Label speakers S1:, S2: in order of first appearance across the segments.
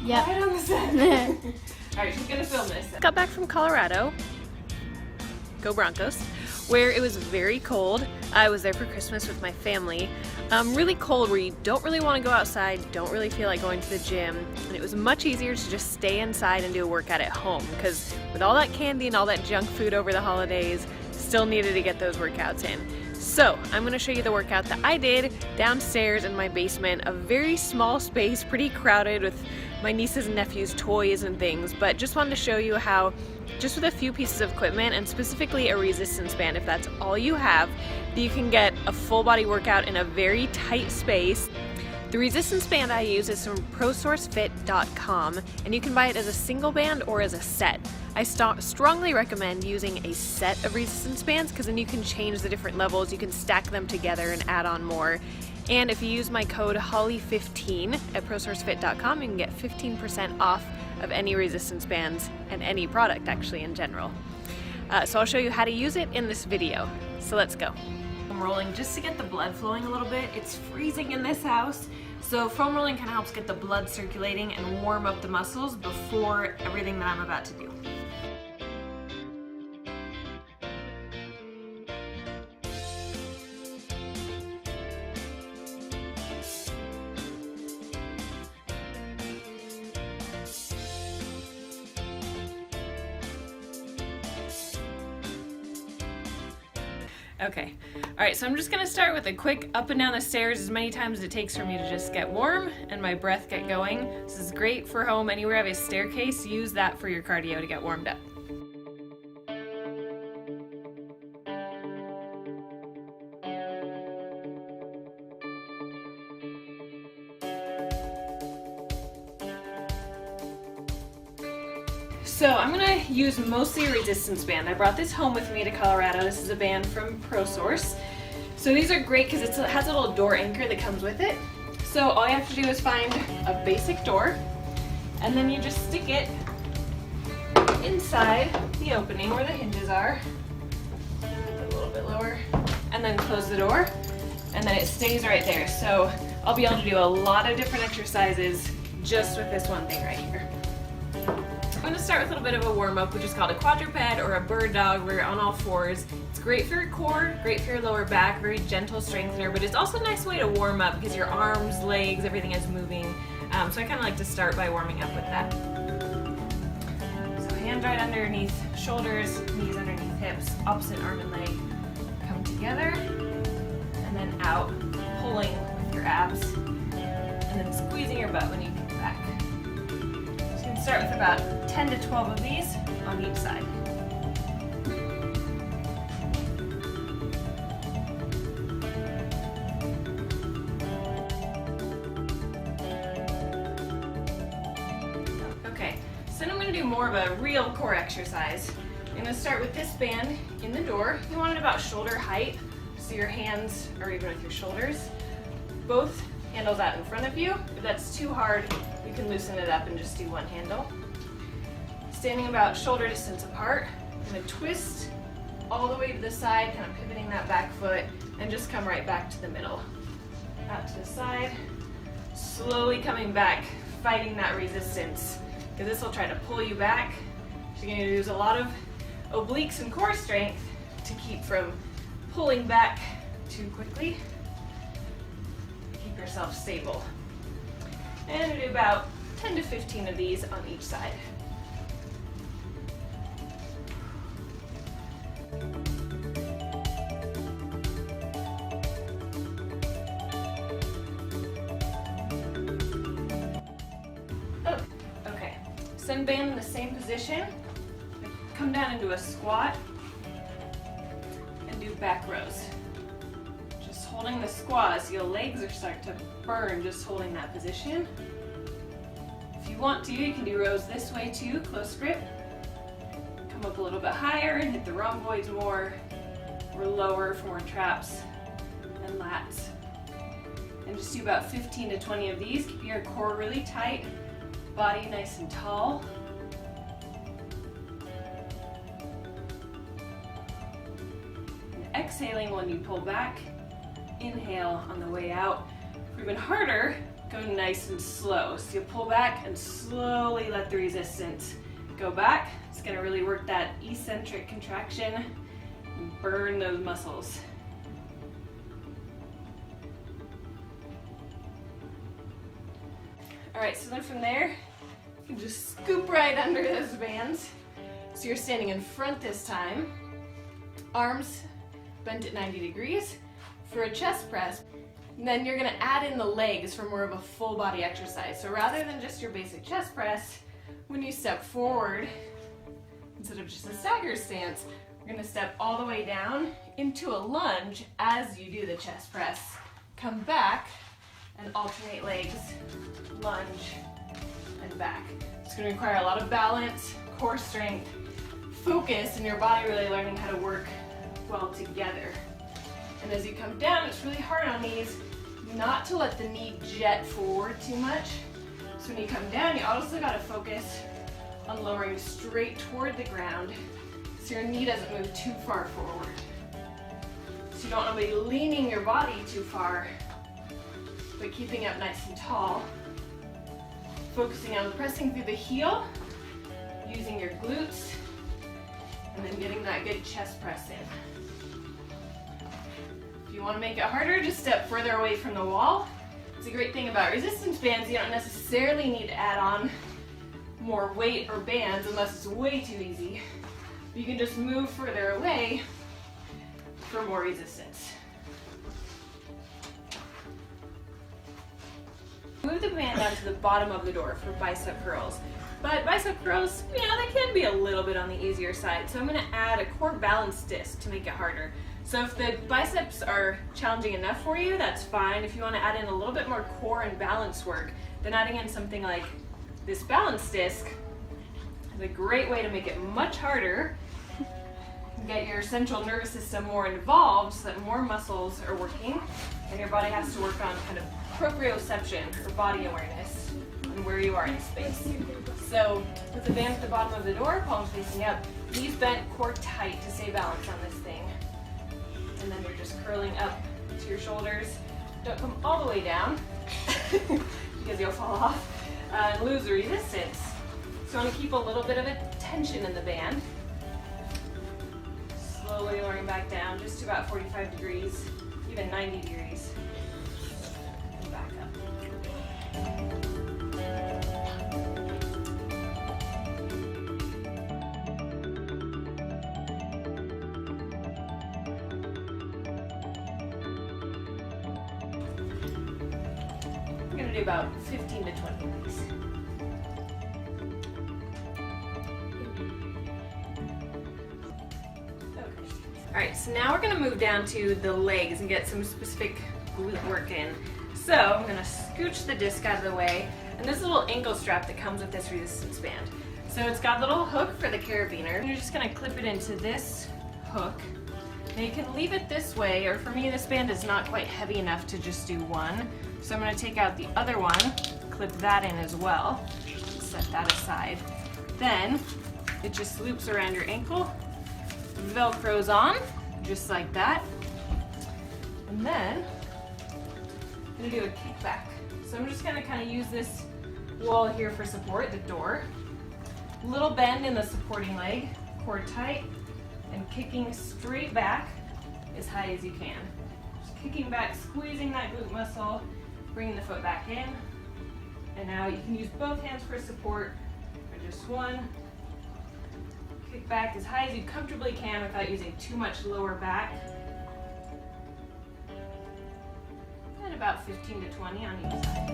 S1: Yep.
S2: Right on the set. Alright, she's gonna film this. Got back from Colorado. Go Broncos. Where it was very cold. I was there for Christmas with my family. Really cold where you don't really want to go outside, don't really feel like going to the gym, and it was much easier to just stay inside and do a workout at home because with all that candy and all that junk food over the holidays, still needed to get those workouts in. So I'm going to show you the workout that I did downstairs in my basement, a very small space, pretty crowded with my nieces and nephews' toys and things, but just wanted to show you how just with a few pieces of equipment and specifically a resistance band, if that's all you have, you can get a full body workout in a very tight space. The resistance band I use is from ProSourceFit.com, and you can buy it as a single band or as a set. I strongly recommend using a set of resistance bands because then you can change the different levels, you can stack them together and add on more. And if you use my code HOLLY15 at ProSourceFit.com, you can get 15% off of any resistance bands and any product actually in general. So I'll show you how to use it in this video. So let's go. I'm rolling just to get the blood flowing a little bit. It's freezing in this house, so foam rolling kind of helps get the blood circulating and warm up the muscles before everything that I'm about to do. Okay, alright, so I'm just going to start with a quick up and down the stairs as many times as it takes for me to just get warm and my breath get going. This is great for home. Anywhere you have a staircase, use that for your cardio to get warmed up. So I'm going to use mostly a resistance band. I brought this home with me to Colorado. This is a band from ProSource. So these are great because it has a little door anchor that comes with it. So all you have to do is find a basic door, and then you just stick it inside the opening where the hinges are. Put it a little bit lower, and then close the door, and then it stays right there. So I'll be able to do a lot of different exercises just with this one thing right here. I'm going to start with a little bit of a warm-up, which is called a quadruped or a bird dog, where you're on all fours. It's great for your core, great for your lower back, very gentle strengthener, but it's also a nice way to warm up because your arms, legs, everything is moving. So I kind of like to start by warming up with that. So hands right underneath shoulders, knees underneath hips, opposite arm and leg come together, and then out, pulling with your abs, and then squeezing your butt when you kick back. Start with about 10 to 12 of these on each side. Okay, so then I'm going to do more of a real core exercise. I'm going to start with this band in the door. You want it about shoulder height, so your hands are even with your shoulders. Both handles out in front of you. If that's too hard, you can loosen it up and just do one handle. Standing about shoulder distance apart, I'm going to twist all the way to the side, kind of pivoting that back foot, and just come right back to the middle. Out to the side, slowly coming back, fighting that resistance, because this will try to pull you back. So you're going to use a lot of obliques and core strength to keep from pulling back too quickly. Keep yourself stable. And we do about 10 to 15 of these on each side. Oh, okay. Send band in the same position. Come down into a squat and do back rows. Just holding the squat so your legs are starting to burn just holding that position. If you want to, you can do rows this way too, close grip. Come up a little bit higher and hit the rhomboids more, or lower for more traps and lats. And just do about 15 to 20 of these. Keep your core really tight, body nice and tall. And exhaling when you pull back. Inhale on the way out. For even harder, go nice and slow. So you pull back and slowly let the resistance go back. It's gonna really work that eccentric contraction and burn those muscles. All right, so then from there, you can just scoop right under those bands. So you're standing in front this time, arms bent at 90 degrees for a chest press. And then you're gonna add in the legs for more of a full body exercise. So rather than just your basic chest press, when you step forward, instead of just a stagger stance, we're gonna step all the way down into a lunge as you do the chest press. Come back and alternate legs, lunge and back. It's gonna require a lot of balance, core strength, focus, and your body really learning how to work well together. And as you come down, it's really hard on these not to let the knee jet forward too much. So when you come down, you also gotta focus on lowering straight toward the ground so your knee doesn't move too far forward. So you don't wanna be leaning your body too far, but keeping up nice and tall. Focusing on pressing through the heel, using your glutes, and then getting that good chest press in. If you want to make it harder, just step further away from the wall. It's a great thing about resistance bands, you don't necessarily need to add on more weight or bands unless it's way too easy. You can just move further away for more resistance. Move the band down to the bottom of the door for bicep curls. But bicep curls, they can be a little bit on the easier side. So I'm gonna add a core balance disc to make it harder. So if the biceps are challenging enough for you, that's fine. If you wanna add in a little bit more core and balance work, then adding in something like this balance disc is a great way to make it much harder, get your central nervous system more involved so that more muscles are working, and your body has to work on kind of proprioception or body awareness and where you are in space. So with the band at the bottom of the door, palms facing up, knees bent, core tight to stay balanced on this thing. And then you're just curling up to your shoulders. Don't come all the way down because you'll fall off and lose the resistance. So you want to keep a little bit of a tension in the band. Slowly lowering back down just to about 45 degrees, even 90 degrees. And back up. I'm going to do about 15 to 20 of these. Alright, so now we're going to move down to the legs and get some specific glute work in. So I'm going to scooch the disc out of the way, and this little ankle strap that comes with this resistance band. So it's got a little hook for the carabiner, and you're just going to clip it into this hook. Now you can leave it this way, or for me this band is not quite heavy enough to just do one. So I'm going to take out the other one, clip that in as well, set that aside. Then it just loops around your ankle, Velcros on, just like that. And then I'm going to do a kickback. So I'm just going to kind of use this wall here for support, the door. Little bend in the supporting leg, core tight, and kicking straight back as high as you can. Just kicking back, squeezing that glute muscle, bringing the foot back in. And now you can use both hands for support, or just one. Kick back as high as you comfortably can without using too much lower back. And about 15 to 20 on each side.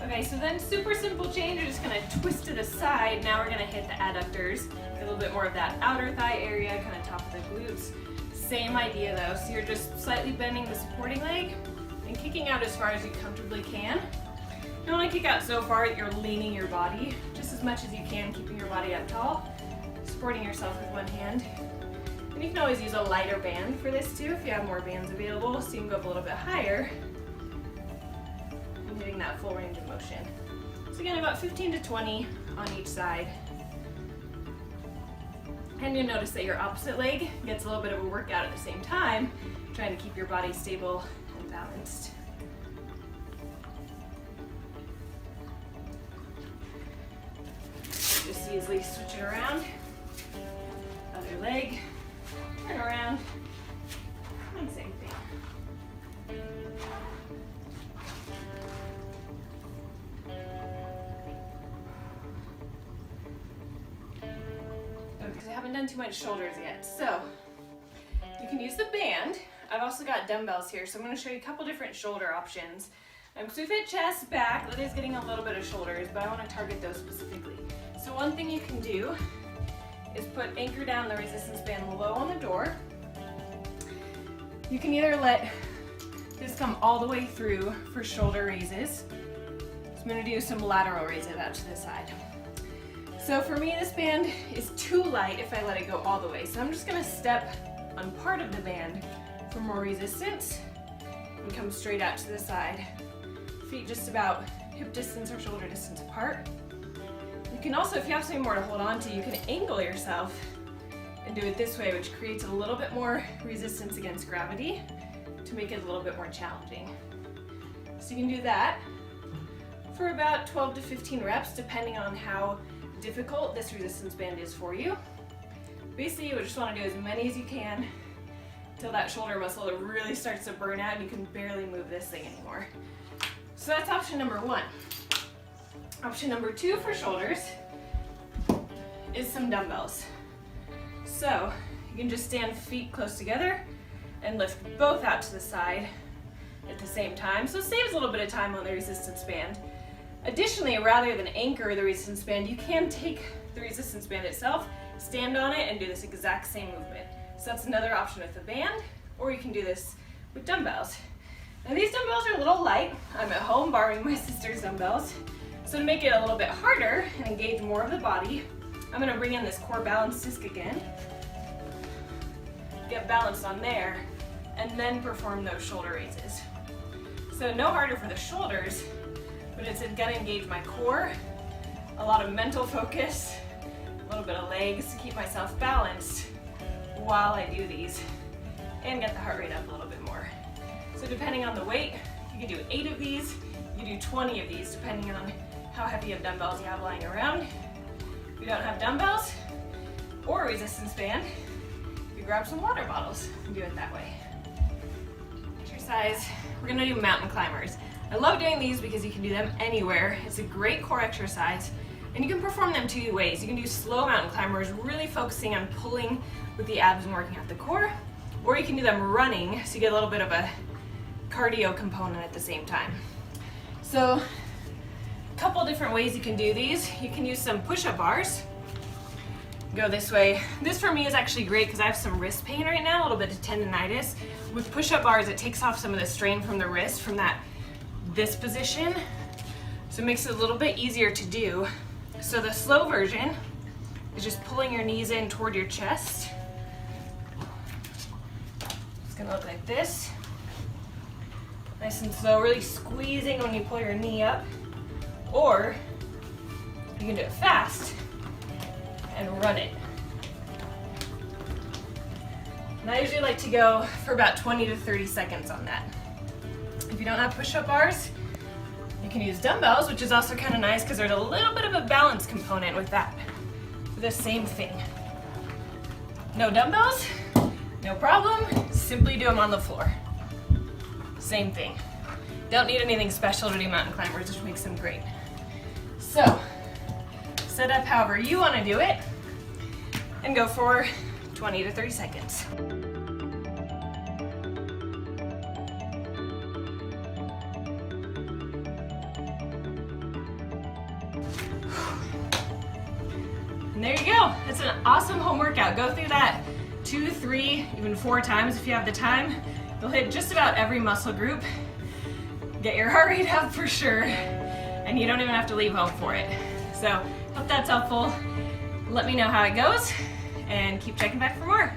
S2: Okay, so then super simple change, you're just going to twist it aside. Now we're going to hit the adductors, a little bit more of that outer thigh area, kind of top of the glutes. Same idea though, so you're just slightly bending the supporting leg and kicking out as far as you comfortably can. You don't want to kick out so far that you're leaning your body just as much as you can, keeping your body up tall, supporting yourself with one hand. And you can always use a lighter band for this too if you have more bands available, so you can go up a little bit higher. Getting that full range of motion. So again, about 15 to 20 on each side. And you'll notice that your opposite leg gets a little bit of a workout at the same time, trying to keep your body stable and balanced. Just easily switch it around. Other leg, turn around, and same thing. Because I haven't done too much shoulders yet. So you can use the band. I've also got dumbbells here, so I'm going to show you a couple different shoulder options. So we've hit chest, back, that is getting a little bit of shoulders, but I want to target those specifically. So one thing you can do is anchor down the resistance band low on the door. You can either let this come all the way through for shoulder raises. So I'm going to do some lateral raises out to the side. So for me, this band is too light if I let it go all the way. So I'm just going to step on part of the band for more resistance and come straight out to the side. Feet just about hip distance or shoulder distance apart. You can also, if you have something more to hold on to, you can angle yourself and do it this way, which creates a little bit more resistance against gravity to make it a little bit more challenging. So you can do that for about 12 to 15 reps, depending on how difficult this resistance band is for you. Basically, you just want to do as many as you can until that shoulder muscle really starts to burn out and you can barely move this thing anymore. So that's option number one. Option number two for shoulders is some dumbbells. So you can just stand feet close together and lift both out to the side at the same time. So it saves a little bit of time on the resistance band. Additionally, rather than anchor the resistance band, you can take the resistance band itself, stand on it, and do this exact same movement. So that's another option with the band, or you can do this with dumbbells. Now these dumbbells are a little light. I'm at home borrowing my sister's dumbbells. So to make it a little bit harder and engage more of the body, I'm going to bring in this core balance disc again, get balanced on there, and then perform those shoulder raises. So no harder for the shoulders, but it's going to engage my core, a lot of mental focus, a little bit of legs to keep myself balanced while I do these, and get the heart rate up a little bit more. So depending on the weight, you can do 8 of these, you do 20 of these, depending on how heavy of dumbbells you have lying around. If you don't have dumbbells or a resistance band, you grab some water bottles and do it that way. Exercise, we're gonna do mountain climbers. I love doing these because you can do them anywhere. It's a great core exercise, and you can perform them 2 ways. You can do slow mountain climbers, really focusing on pulling with the abs and working out the core, or you can do them running, so you get a little bit of a cardio component at the same time. So a couple different ways you can do these. You can use some push-up bars. Go this way. This for me is actually great because I have some wrist pain right now, a little bit of tendonitis. With push-up bars, it takes off some of the strain from the wrist from this position, so it makes it a little bit easier to do. So the slow version is just pulling your knees in toward your chest. It's gonna look like this. Nice and slow, really squeezing when you pull your knee up. Or you can do it fast and run it. And I usually like to go for about 20 to 30 seconds on that. If you don't have push-up bars, you can use dumbbells, which is also kind of nice because there's a little bit of a balance component with that. The same thing. No dumbbells, no problem, simply do them on the floor. Same thing. Don't need anything special to do mountain climbers, which makes them great. So, set up however you want to do it, and go for 20 to 30 seconds. And there you go. It's an awesome home workout. Go through that 2, 3, even 4 times if you have the time. You'll hit just about every muscle group. Get your heart rate up for sure, and you don't even have to leave home for it. So, hope that's helpful. Let me know how it goes, and keep checking back for more.